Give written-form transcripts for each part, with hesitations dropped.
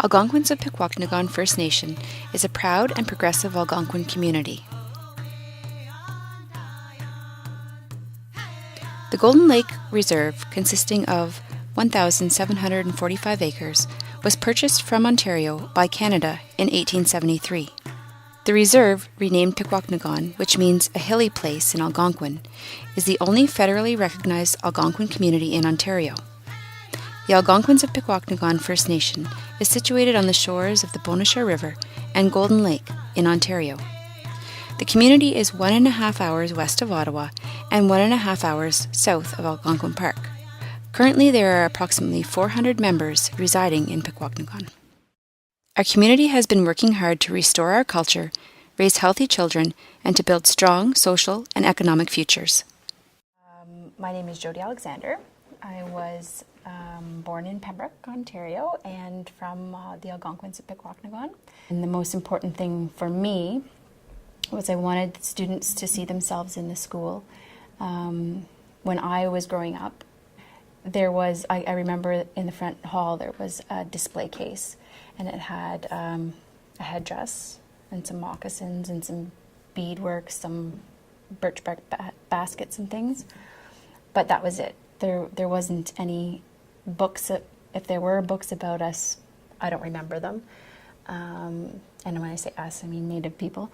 Algonquins of Pikwakanagan First Nation is a proud and progressive Algonquin community. The Golden Lake Reserve, consisting of 1,745 acres, was purchased from Ontario by Canada in 1873. The reserve, renamed Pikwakanagan, which means a hilly place in Algonquin, is the only federally recognized Algonquin community in Ontario. The Algonquins of Pikwakanagan First Nation is situated on the shores of the Bonnechere River and Golden Lake in Ontario. The community is 1.5 hours west of Ottawa and 1.5 hours south of Algonquin Park. Currently, there are approximately 400 members residing in Pikwakanagan. Our community has been working hard to restore our culture, raise healthy children, and to build strong social and economic futures. My name is Jody Alexander. I was born in Pembroke, Ontario, and from the Algonquins of Pikwakanagan. And the most important thing for me was I wanted students to see themselves in the school. When I was growing up, I remember in the front hall there was a display case, and it had a headdress and some moccasins and some beadwork, some birchbark baskets and things, but that was it. There wasn't any books. If there were books about us, I don't remember them. And when I say us, I mean Native people.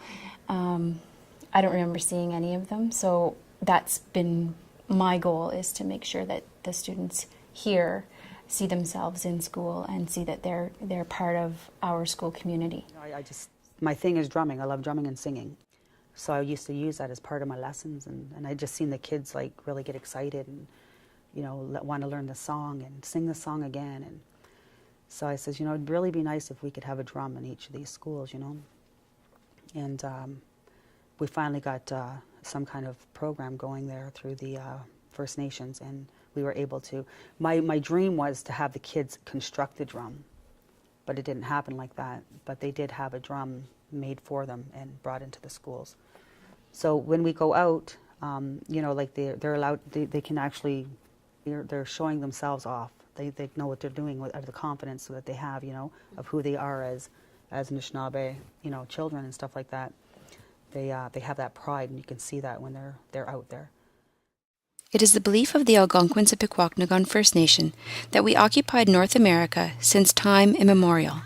I don't remember seeing any of them. So that's been my goal, is to make sure that the students here see themselves in school and see that they're part of our school community. My thing is drumming. I love drumming and singing. So I used to use that as part of my lessons, and I just seen the kids like really get excited and, you know, want to learn the song and sing the song again. And so I says, you know, it'd really be nice if we could have a drum in each of these schools, you know. And we finally got some kind of program going there through the First Nations, and we were able to. My dream was to have the kids construct the drum, but it didn't happen like that. But they did have a drum made for them and brought into the schools. So when we go out, you know, like they're allowed, they can actually, they're showing themselves off. They know what they're doing out of the confidence that they have, you know, of who they are as Anishinaabe, you know, children and stuff like that. They have that pride, and you can see that when they're out there. It is the belief of the Algonquins of Pikwakanagan First Nation that we occupied North America since time immemorial.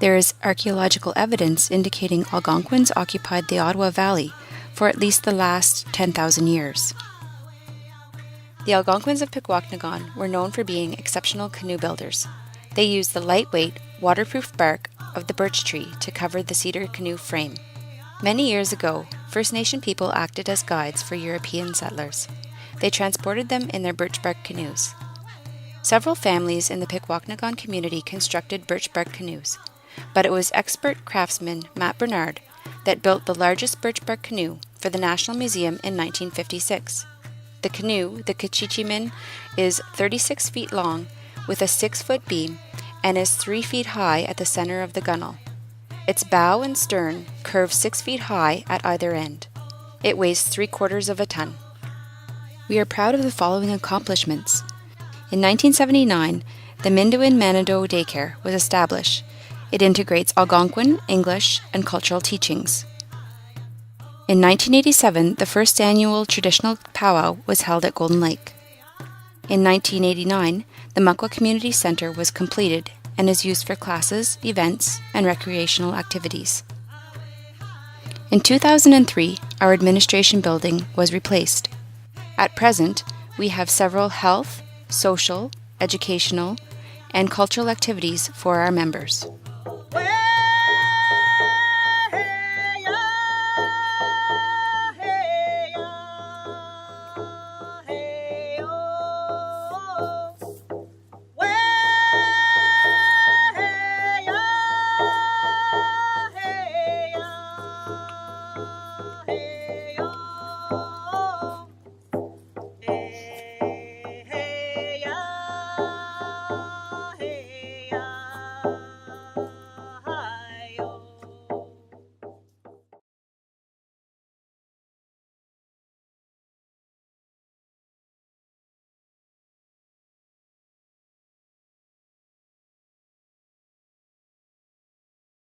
There is archaeological evidence indicating Algonquins occupied the Ottawa Valley for at least the last 10,000 years. The Algonquins of Pikwakanagan were known for being exceptional canoe builders. They used the lightweight, waterproof bark of the birch tree to cover the cedar canoe frame. Many years ago, First Nation people acted as guides for European settlers. They transported them in their birch bark canoes. Several families in the Pikwakanagan community constructed birch bark canoes, but it was expert craftsman Matt Bernard that built the largest birch bark canoe for the National Museum in 1956. The canoe, the Kachichimin, is 36 feet long with a 6-foot beam and is 3 feet high at the center of the gunwale. Its bow and stern curve 6 feet high at either end. It weighs 3/4 of a ton. We are proud of the following accomplishments. In 1979, the Minduin Manitou Daycare was established. It integrates Algonquin, English, and cultural teachings. In 1987, the first annual traditional powwow was held at Golden Lake. In 1989, the Muckwa Community Center was completed and is used for classes, events, and recreational activities. In 2003, our administration building was replaced. At present, we have several health, social, educational, and cultural activities for our members.